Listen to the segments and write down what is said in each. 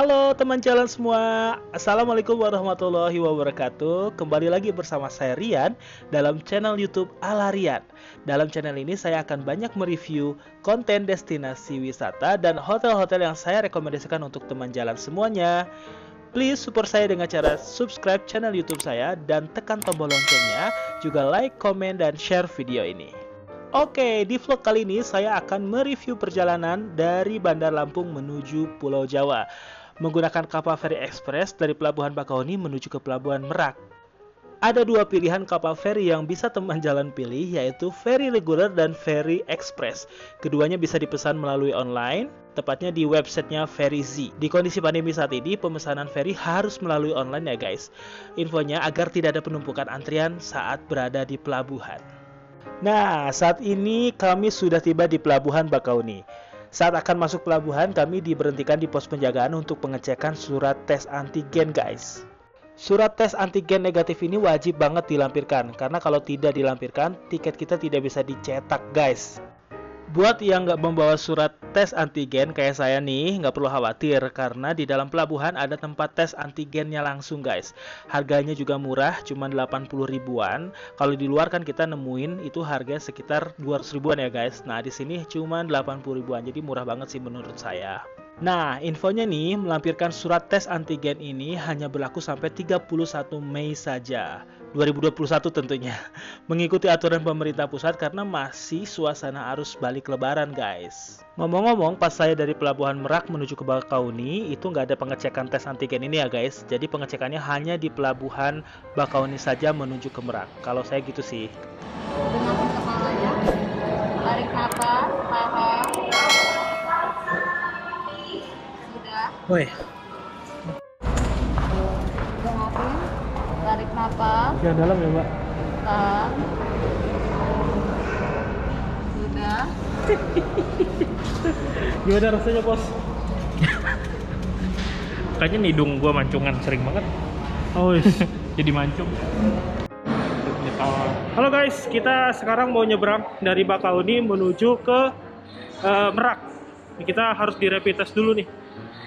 Halo teman jalan semua, Assalamualaikum warahmatullahi wabarakatuh. Kembali lagi bersama saya Rian dalam channel YouTube Ala Rian. Dalam channel ini saya akan banyak mereview konten destinasi wisata dan hotel-hotel yang saya rekomendasikan untuk teman jalan semuanya. Please support saya dengan cara subscribe channel YouTube saya dan tekan tombol loncengnya, juga like, komen, dan share video ini. Oke, di vlog kali ini saya akan mereview perjalanan dari Bandar Lampung menuju Pulau Jawa menggunakan kapal feri ekspres dari Pelabuhan Bakauheni menuju ke Pelabuhan Merak. Ada dua pilihan kapal feri yang bisa teman jalan pilih, yaitu feri reguler dan feri ekspres. Keduanya bisa dipesan melalui online, tepatnya di websitenya Ferizi. Di kondisi pandemi saat ini, pemesanan feri harus melalui online ya guys. Infonya agar tidak ada penumpukan antrian saat berada di pelabuhan. Nah, saat ini kami sudah tiba di Pelabuhan Bakauheni. Saat akan masuk pelabuhan, kami diberhentikan di pos penjagaan untuk pengecekan surat tes antigen guys. Surat tes antigen negatif ini wajib banget dilampirkan, karena kalau tidak dilampirkan, tiket kita tidak bisa dicetak guys. Buat yang nggak membawa surat tes antigen kayak saya nih, nggak perlu khawatir, karena di dalam pelabuhan ada tempat tes antigennya langsung guys. Harganya juga murah, cuma 80 ribuan. Kalau di luar kan kita nemuin itu harga sekitar 200 ribuan ya guys. Nah di sini cuma 80 ribuan, jadi murah banget sih menurut saya. Nah, infonya nih, melampirkan surat tes antigen ini hanya berlaku sampai 31 Mei saja, 2021 tentunya. Mengikuti aturan pemerintah pusat karena masih suasana arus balik lebaran guys. Ngomong-ngomong, pas saya dari Pelabuhan Merak menuju ke Bakauheni, itu nggak ada pengecekan tes antigen ini ya guys. Jadi pengecekannya hanya di Pelabuhan Bakauheni saja menuju ke Merak. Kalau saya gitu sih. Gunakan kepalanya, tarik nafas, tahan. Sudah. Woi, Dengatin, tarik nafas, yang dalam ya mbak. tahan. Sudah. Gimana rasanya bos? Kayaknya hidung gua mancungan sering banget. Oh, Jadi mancung. halo guys, kita sekarang mau nyebrang dari Bakauheni menuju ke Merak. Kita harus di rapid test dulu nih.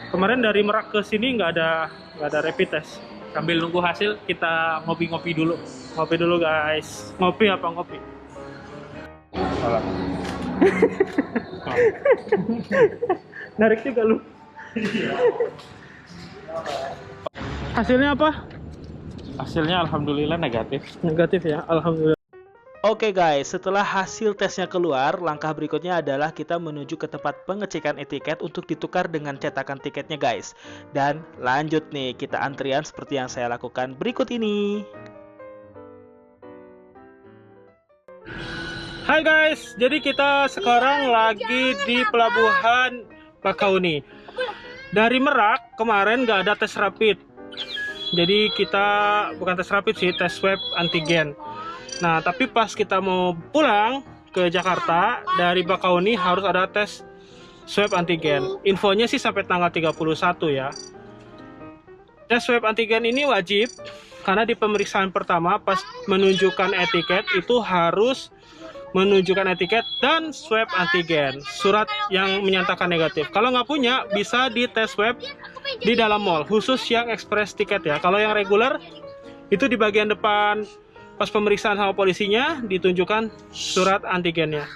Kemarin dari Merak ke sini nggak ada rapid test. Sambil nunggu hasil kita ngopi-ngopi dulu. Ngopi dulu guys. Ngopi apa ngopi? Salah. Narik juga lu. Hasilnya apa? Hasilnya alhamdulillah negatif. Negatif ya, alhamdulillah. Oke guys, setelah hasil tesnya keluar, langkah berikutnya adalah kita menuju ke tempat pengecekan etiket untuk ditukar dengan cetakan tiketnya guys. Dan lanjut nih, kita antrian seperti yang saya lakukan berikut ini. Hai guys, jadi kita sekarang lagi di Pelabuhan Bakauheni. Dari Merak kemarin nggak ada tes rapid. Jadi kita bukan tes rapid sih, tes swab antigen. Nah, tapi pas kita mau pulang ke Jakarta dari Bakauheni harus ada tes swab antigen. Infonya sih sampai tanggal 31 ya. Tes swab antigen ini wajib karena di pemeriksaan pertama pas menunjukkan etiket itu harus menunjukkan etiket dan swab antigen, surat yang menyatakan negatif. Kalau nggak punya, bisa di tes swab di dalam mall, khusus yang ekspres tiket ya. Kalau yang reguler, itu di bagian depan pas pemeriksaan sama polisinya, ditunjukkan surat antigennya.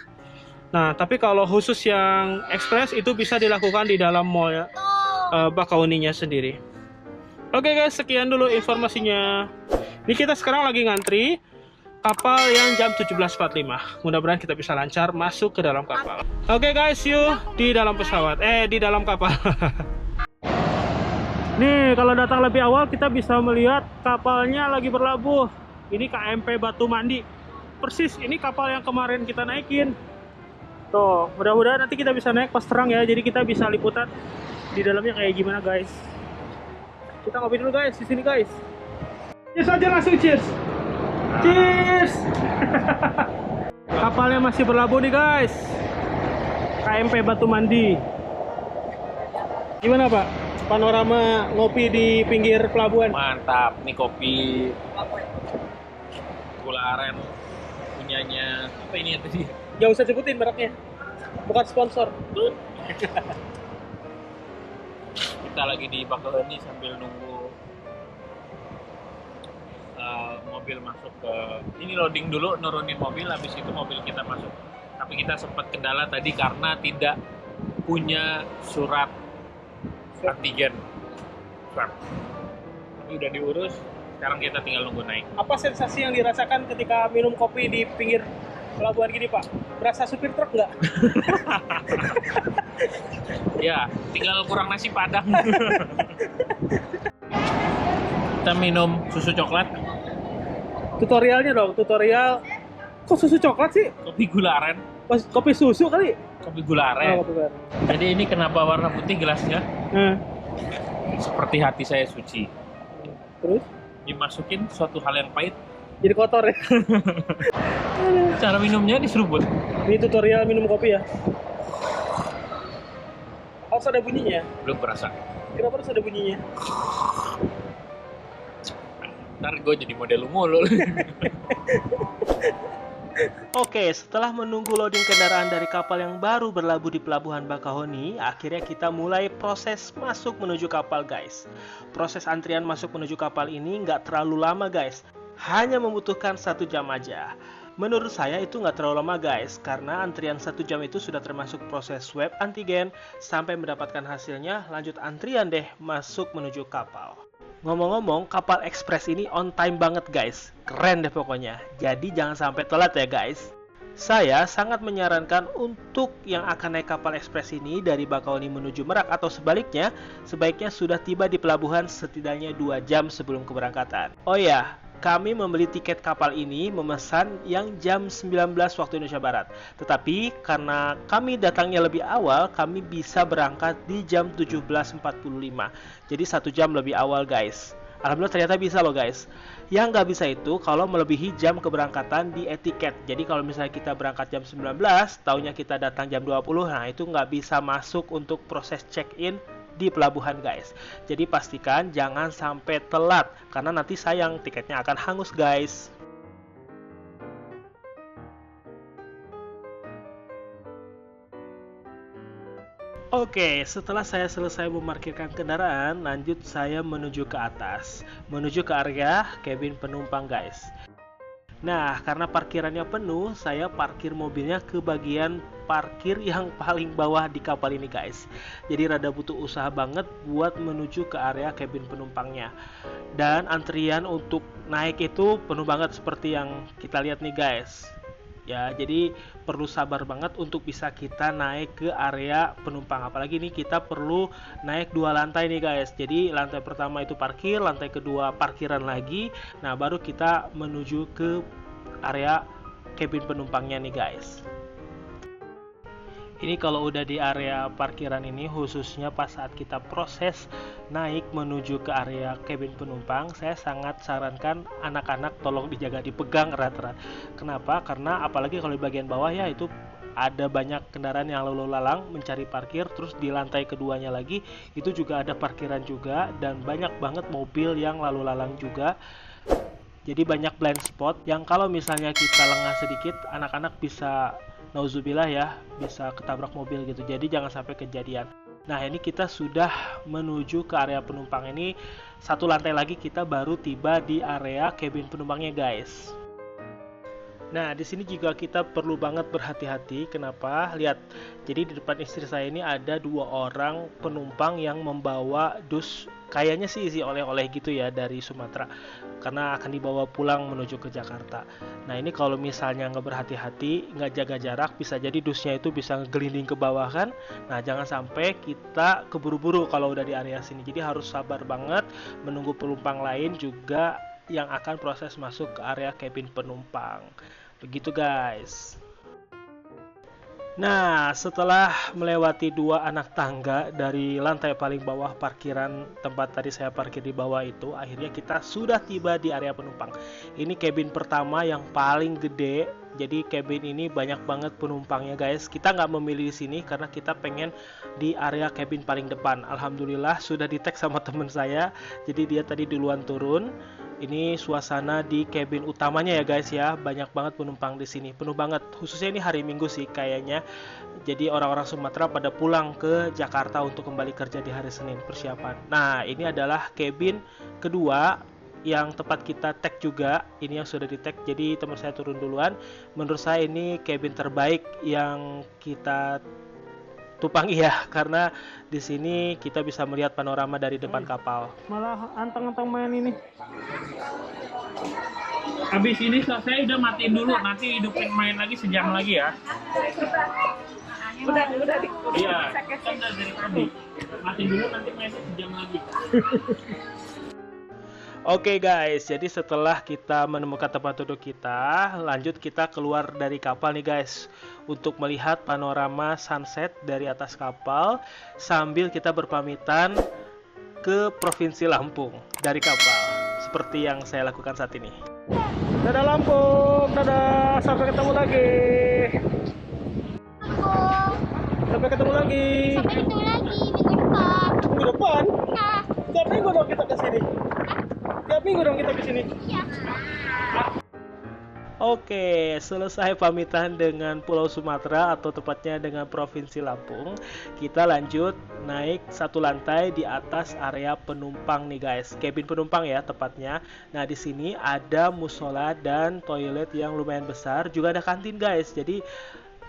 Nah, tapi kalau khusus yang ekspres, itu bisa dilakukan di dalam mall ya, Bakauheninya sendiri. Oke guys, sekian dulu informasinya. Ini kita sekarang lagi ngantri kapal yang jam 17.45. Mudah-mudahan kita bisa lancar masuk ke dalam kapal. Oke guys, see you di dalam pesawat. Di dalam kapal. Nih, kalau datang lebih awal kita bisa melihat kapalnya lagi berlabuh. Ini KMP Batu Mandi. Persis ini kapal yang kemarin kita naikin. Tuh, mudah-mudahan nanti kita bisa naik pas terang ya. Jadi kita bisa liputan di dalamnya kayak gimana guys. Kita ngopi dulu guys di sini guys. Cheers aja langsung cheers. Cheers. Kapalnya masih berlabuh nih guys. KMP Batu Mandi. Gimana Pak? Panorama ngopi di pinggir pelabuhan. Mantap, nih kopi gula aren punyanya apa ini ya tadi? Gak usah sebutin mereknya. Bukan sponsor. Kita lagi di Bakauheni sambil nunggu mobil masuk ke ini, loading dulu, nurunin mobil, habis itu mobil kita masuk. Tapi kita sempat kendala tadi karena tidak punya surat antigen. Tapi udah diurus, sekarang kita tinggal nunggu naik. Apa sensasi yang dirasakan ketika minum kopi di pinggir pelabuhan gini, Pak? Berasa supir truk nggak? Ya, tinggal kurang nasi padang. Kita minum susu coklat, Tutorialnya dong, tutorial. Kok susu coklat sih? kopi gula aren. Kopi susu kali? Kopi gula aren. Oh, bukan. Jadi ini kenapa warna putih gelasnya? Seperti hati saya suci. Terus? Dimasukin suatu hal yang pahit, Jadi kotor ya? cara minumnya diseruput. Ini tutorial minum kopi ya? Harus ada bunyinya? Belum berasa. Kenapa harus ada bunyinya? Ntar gue jadi model mulu. Oke, setelah menunggu loading kendaraan dari kapal yang baru berlabuh di Pelabuhan Bakauheni, akhirnya kita mulai proses masuk menuju kapal, guys. Proses antrian masuk menuju kapal ini nggak terlalu lama, guys. Hanya membutuhkan 1 jam aja. Menurut saya itu nggak terlalu lama, guys, karena antrian 1 jam itu sudah termasuk proses swab antigen. Sampai mendapatkan hasilnya, lanjut antrian deh masuk menuju kapal. Ngomong-ngomong, kapal ekspres ini on time banget, guys. Keren deh pokoknya. Jadi jangan sampai telat ya, guys. Saya sangat menyarankan untuk yang akan naik kapal ekspres ini dari Bakauheni menuju Merak atau sebaliknya, sebaiknya sudah tiba di pelabuhan setidaknya 2 jam sebelum keberangkatan. Oh ya, kami membeli tiket kapal ini memesan yang jam 19 waktu Indonesia Barat. Tetapi karena kami datangnya lebih awal, kami bisa berangkat di jam 17.45. Jadi 1 jam lebih awal, guys. Alhamdulillah ternyata bisa loh, guys. Yang nggak bisa itu kalau melebihi jam keberangkatan di etiket. Jadi kalau misalnya kita berangkat jam 19, taunya kita datang jam 20, nah itu nggak bisa masuk untuk proses check-in di pelabuhan, guys. Jadi pastikan jangan sampai telat karena nanti sayang tiketnya akan hangus, guys. Oke, setelah saya selesai memarkirkan kendaraan, lanjut saya menuju ke atas, menuju ke area kabin penumpang, guys. Nah, karena parkirannya penuh, saya parkir mobilnya ke bagian parkir yang paling bawah di kapal ini, guys. Jadi rada butuh usaha banget buat menuju ke area kabin penumpangnya. Dan antrian untuk naik itu penuh banget seperti yang kita lihat nih, guys. Ya, jadi perlu sabar banget untuk bisa kita naik ke area penumpang. Apalagi nih kita perlu naik 2 lantai nih, guys. Jadi lantai pertama itu parkir, lantai kedua parkiran lagi. Nah, baru kita menuju ke area kabin penumpangnya nih, guys. Ini kalau udah di area parkiran ini, khususnya pas saat kita proses naik menuju ke area kabin penumpang, saya sangat sarankan anak-anak tolong dijaga, dipegang erat-erat. Kenapa? Karena apalagi kalau di bagian bawah ya itu ada banyak kendaraan yang lalu lalang mencari parkir, terus di lantai keduanya lagi itu juga ada parkiran juga dan banyak banget mobil yang lalu lalang juga. Jadi banyak blind spot yang kalau misalnya kita lengah sedikit, anak-anak bisa nauzubillah ya, bisa ketabrak mobil gitu. Jadi jangan sampai kejadian. Nah, ini kita sudah menuju ke area penumpang ini. 1 lantai lagi kita baru tiba di area kabin penumpangnya, guys. Nah, di sini juga kita perlu banget berhati-hati. Kenapa? Lihat. Jadi di depan istri saya ini ada 2 orang penumpang yang membawa dus, kayaknya sih isi oleh-oleh gitu ya dari Sumatera, karena akan dibawa pulang menuju ke Jakarta. Nah, ini kalau misalnya nggak berhati-hati, nggak jaga jarak, bisa jadi dusnya itu bisa ngegelinding ke bawah kan. Nah, jangan sampai kita keburu-buru kalau udah di area sini. Jadi harus sabar banget menunggu penumpang lain juga yang akan proses masuk ke area kabin penumpang. Begitu, guys. Nah, setelah melewati 2 anak tangga dari lantai paling bawah parkiran tempat tadi saya parkir di bawah itu, akhirnya kita sudah tiba di area penumpang. Ini kabin pertama yang paling gede. Jadi kabin ini banyak banget penumpangnya, guys. Kita nggak memilih di sini karena kita pengen di area kabin paling depan. Alhamdulillah sudah di tag sama temen saya. Jadi dia tadi duluan turun. Ini suasana di cabin utamanya ya guys ya. Banyak banget penumpang di sini. Penuh banget. Khususnya ini hari Minggu sih kayaknya. Jadi orang-orang Sumatera pada pulang ke Jakarta untuk kembali kerja di hari Senin persiapan. Nah, ini adalah cabin kedua yang tempat kita tag juga. Ini yang sudah di tag. Jadi teman saya turun duluan. Menurut saya ini cabin terbaik yang kita tumpangi ya, karena di sini kita bisa melihat panorama dari depan kapal. Malah anteng-anteng main ini. Habis ini saya udah matiin dulu, nanti hidupin main lagi sejam lagi ya. Udah iya, kan udah dari tadi. Matiin dulu, nanti mainnya sejam lagi. Oke guys, jadi setelah kita menemukan tempat duduk kita, lanjut kita keluar dari kapal nih guys, untuk melihat panorama sunset dari atas kapal sambil kita berpamitan ke Provinsi Lampung dari kapal, seperti yang saya lakukan saat ini. Dadah Lampung, dadah, sampai ketemu lagi. Sampai ketemu lagi. Sampai ketemu lagi minggu depan. Minggu depan? Nah, Tiap minggu dong kita ke sini. Tiap minggu dong kita ke sini. iya. Oke, selesai pamitan dengan Pulau Sumatera atau tepatnya dengan Provinsi Lampung. Kita lanjut naik satu lantai di atas area penumpang nih guys. Cabin penumpang ya tepatnya. Nah, di sini ada musola dan toilet yang lumayan besar, juga ada kantin guys. Jadi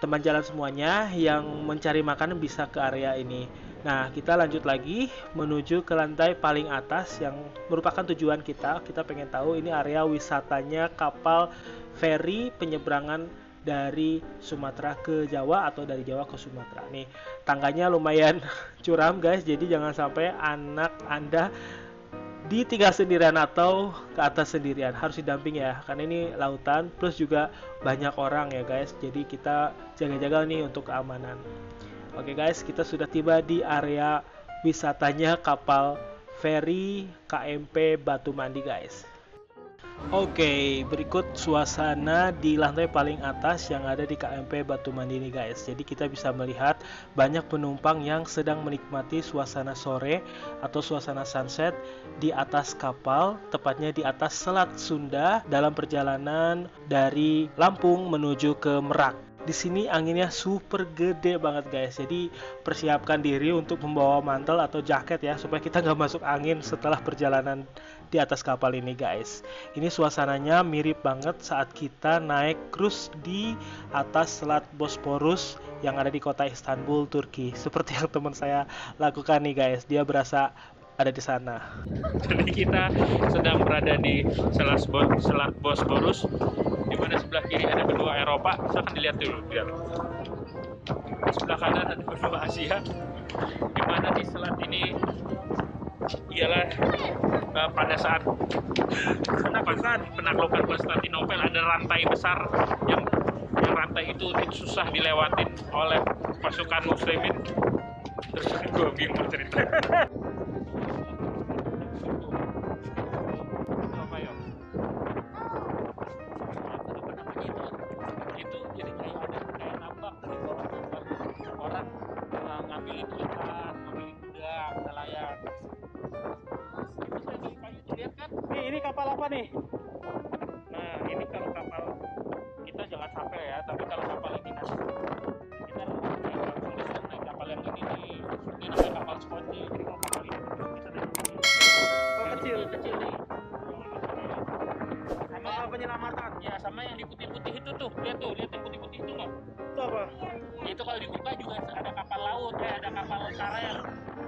teman jalan semuanya yang mencari makanan bisa ke area ini. Nah, kita lanjut lagi menuju ke lantai paling atas yang merupakan tujuan kita. Kita pengen tahu ini area wisatanya kapal feri penyeberangan dari Sumatera ke Jawa atau dari Jawa ke Sumatera. Nih, tangganya lumayan curam guys, jadi jangan sampai anak Anda ditinggal sendirian atau ke atas sendirian, harus didamping ya, karena ini lautan plus juga banyak orang ya guys, jadi kita jaga-jaga nih untuk keamanan. Oke guys, kita sudah tiba di area wisatanya kapal feri KMP Batu Mandi guys. Oke, berikut suasana di lantai paling atas yang ada di KMP Batu Mandi ini guys. Jadi kita bisa melihat banyak penumpang yang sedang menikmati suasana sore atau suasana sunset di atas kapal, tepatnya di atas Selat Sunda dalam perjalanan dari Lampung menuju ke Merak. Di sini anginnya super gede banget guys, jadi persiapkan diri untuk membawa mantel atau jaket ya, supaya kita nggak masuk angin setelah perjalanan di atas kapal ini guys. Ini suasananya mirip banget saat kita naik cruise di atas Selat Bosporus yang ada di kota Istanbul, Turki. Seperti yang teman saya lakukan nih guys, dia berasa ada di sana. Jadi kita sedang berada di Selat Bosporus, di mana sebelah kiri ada benua Eropa. Silahkan dilihat dulu, lihat. Di sebelah kanan ada benua Asia, di mana di selat ini ialah pada saat penaklukan Konstantinopel ada rantai besar yang rantai itu susah dilewatin oleh pasukan muslimin. Terus gue bingung cerita. Itu jadi kayak nambak dari bawah orang ngambilin ikan, ngambilin udang, nelayan. Itu saya di kayu tuh lihat kan? Ini kapal apa nih? Nah, ini kalau kapal kita jangan sampai ya, tapi kalau kapal ini kan kita langsung bisa naik kapal yang ini nih. Ini namanya kapal sponge. Jadi kalau kapal ini kita naik ini. Oh, kecil nih. Sama kapal penyelamatan. Ya, sama yang di putih-putih itu tuh. Lihat yang putih-putih itu nggak? Itu apa? Ya, itu kalau dibuka juga ada kapal laut, ada kapal utara yang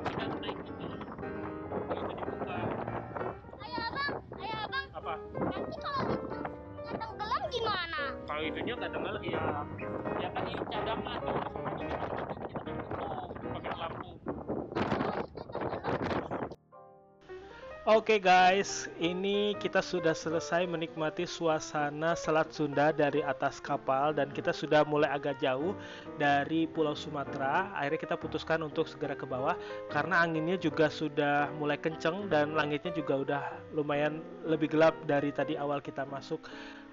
kita naik itu. Itu dibuka. Ayah abang, Apa? nanti kalau itu nggak tenggelam gimana? Kalau itunya nggak tenggelam ya kan ini cadangan tuh. Kita pakai lampu. Oke guys, ini kita sudah selesai menikmati suasana Selat Sunda dari atas kapal dan kita sudah mulai agak jauh dari Pulau Sumatera. Akhirnya kita putuskan untuk segera ke bawah karena anginnya juga sudah mulai kenceng dan langitnya juga udah lumayan lebih gelap dari tadi awal kita masuk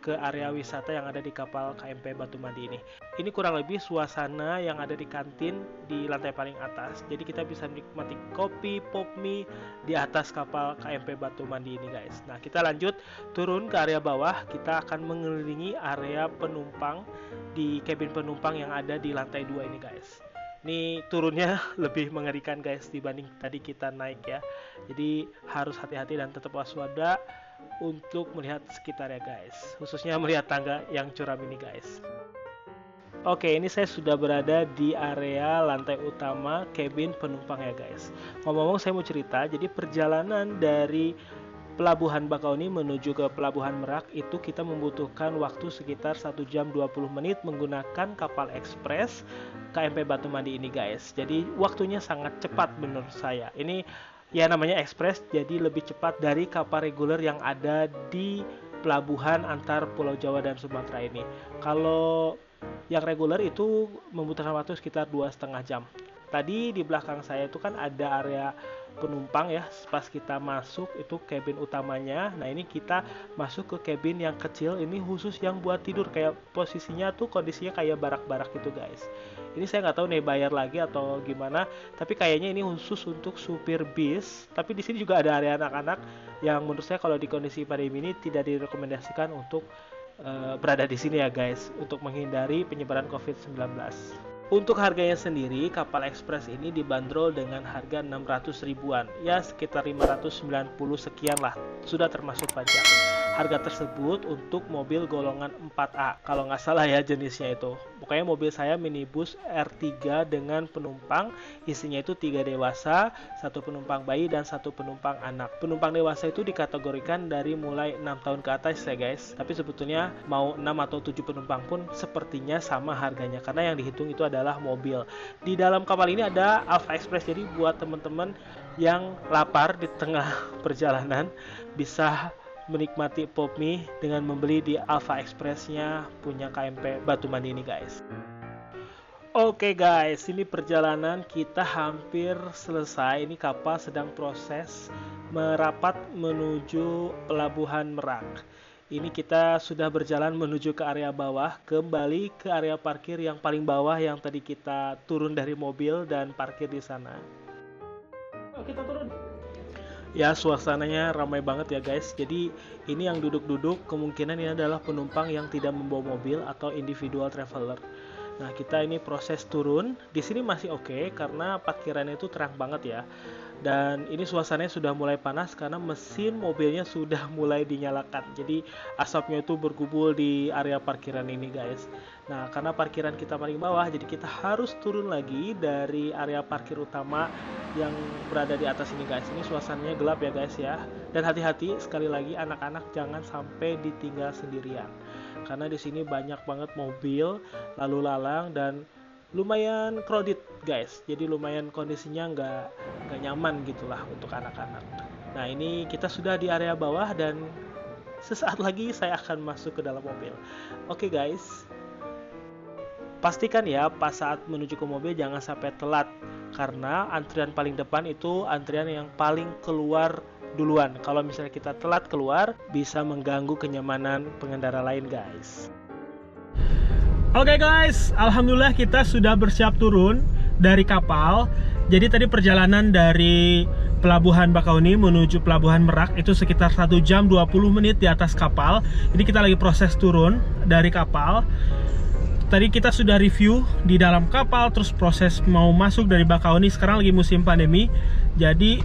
ke area wisata yang ada di kapal KMP Batu Mandi ini. Ini kurang lebih suasana yang ada di kantin di lantai paling atas. Jadi kita bisa menikmati kopi, pop mie di atas kapal KMP Batu Mandi ini guys. Nah kita lanjut turun ke area bawah, kita akan mengelilingi area penumpang di kabin penumpang yang ada di lantai 2 ini guys. Ini turunnya lebih mengerikan guys dibanding tadi kita naik ya. Jadi harus hati-hati dan tetap waspada untuk melihat sekitar ya guys, khususnya melihat tangga yang curam ini guys. Oke, ini saya sudah berada di area lantai utama kabin penumpang ya guys. Ngomong-ngomong saya mau cerita, jadi perjalanan dari Pelabuhan Bakauni menuju ke Pelabuhan Merak itu kita membutuhkan waktu sekitar 1 jam 20 menit menggunakan kapal ekspres KMP Batu Mandi ini guys. Jadi waktunya sangat cepat menurut saya. Ini ya namanya ekspres, jadi lebih cepat dari kapal reguler yang ada di pelabuhan antar Pulau Jawa dan Sumatera ini. Kalau yang reguler itu membutuhkan waktu sekitar 2,5 jam. Tadi di belakang saya itu kan ada area penumpang ya, pas kita masuk itu kabin utamanya. Nah ini kita masuk ke kabin yang kecil, ini khusus yang buat tidur, kayak posisinya tuh kondisinya kayak barak-barak gitu guys. Ini saya nggak tahu nih bayar lagi atau gimana, tapi kayaknya ini khusus untuk supir bis. Tapi di sini juga ada area anak-anak yang menurut saya kalau di kondisi pandemi ini tidak direkomendasikan untuk berada di sini ya guys, untuk menghindari penyebaran COVID-19. Untuk harganya sendiri, kapal ekspres ini dibanderol dengan harga 600 ribuan, ya sekitar 590 sekian lah, sudah termasuk pajak. Harga tersebut untuk mobil golongan 4A, kalau nggak salah ya jenisnya itu. Pokoknya mobil saya minibus R3 dengan penumpang, isinya itu 3 dewasa, 1 penumpang bayi dan 1 penumpang anak. Penumpang dewasa itu dikategorikan dari mulai 6 tahun ke atas ya guys, tapi sebetulnya mau 6 atau 7 penumpang pun sepertinya sama harganya, karena yang dihitung itu adalah mobil. Di dalam kapal ini ada Alpha Express, jadi buat teman-teman yang lapar di tengah perjalanan bisa menikmati pop mie dengan membeli di Alpha Express-nya punya KMP Batu Mandi ini guys. Oke guys, ini perjalanan kita hampir selesai. Ini kapal sedang proses merapat menuju Pelabuhan Merak. Ini kita sudah berjalan menuju ke area bawah, kembali ke area parkir yang paling bawah yang tadi kita turun dari mobil dan parkir di sana. Oh, kita turun. Ya, suasananya ramai banget ya guys. Jadi ini yang duduk-duduk kemungkinan ini adalah penumpang yang tidak membawa mobil atau individual traveler. Nah, kita ini proses turun. Di sini masih oke karena parkirannya itu terang banget ya. Dan ini suasananya sudah mulai panas karena mesin mobilnya sudah mulai dinyalakan. Jadi asapnya itu berkumpul di area parkiran ini guys. Nah, karena parkiran kita paling bawah, jadi kita harus turun lagi dari area parkir utama yang berada di atas ini guys. Ini suasananya gelap ya guys ya. Dan hati-hati sekali lagi, anak-anak jangan sampai ditinggal sendirian. Karena di sini banyak banget mobil lalu lalang dan lumayan crowded guys. Jadi lumayan kondisinya nggak nyaman gitulah untuk anak-anak. Nah ini kita sudah di area bawah dan sesaat lagi saya akan masuk ke dalam mobil. Oke guys, pastikan ya pas saat menuju ke mobil jangan sampai telat, karena antrian paling depan itu antrian yang paling keluar duluan. Kalau misalnya kita telat keluar bisa mengganggu kenyamanan pengendara lain guys. Oke guys, alhamdulillah kita sudah bersiap turun dari kapal. Jadi tadi perjalanan dari Pelabuhan Bakauni menuju Pelabuhan Merak itu sekitar 1 jam 20 menit di atas kapal. Jadi kita lagi proses turun dari kapal. Tadi kita sudah review di dalam kapal, terus proses mau masuk dari Bakauni. Sekarang lagi musim pandemi, jadi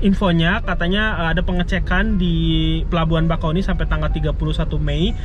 infonya katanya ada pengecekan di Pelabuhan Bakauni sampai tanggal 31 Mei.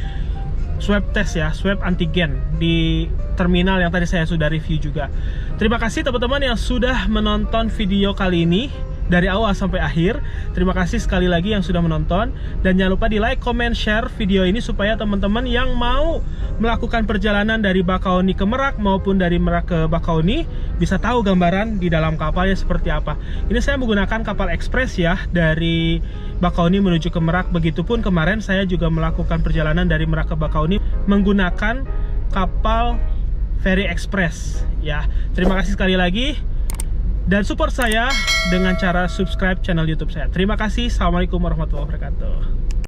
Swab test ya, swab antigen di terminal yang tadi saya sudah review juga. Terima kasih teman-teman yang sudah menonton video kali ini dari awal sampai akhir. Terima kasih sekali lagi yang sudah menonton, dan jangan lupa di like, comment, share video ini supaya teman-teman yang mau melakukan perjalanan dari Bakauni ke Merak maupun dari Merak ke Bakauni bisa tahu gambaran di dalam kapalnya seperti apa. Ini saya menggunakan kapal ekspres ya dari Bakauni menuju ke Merak. Begitupun kemarin saya juga melakukan perjalanan dari Merak ke Bakauni menggunakan kapal Ferry Express ya. Terima kasih sekali lagi. Dan support saya dengan cara subscribe channel YouTube saya. Terima kasih. Assalamualaikum warahmatullahi wabarakatuh.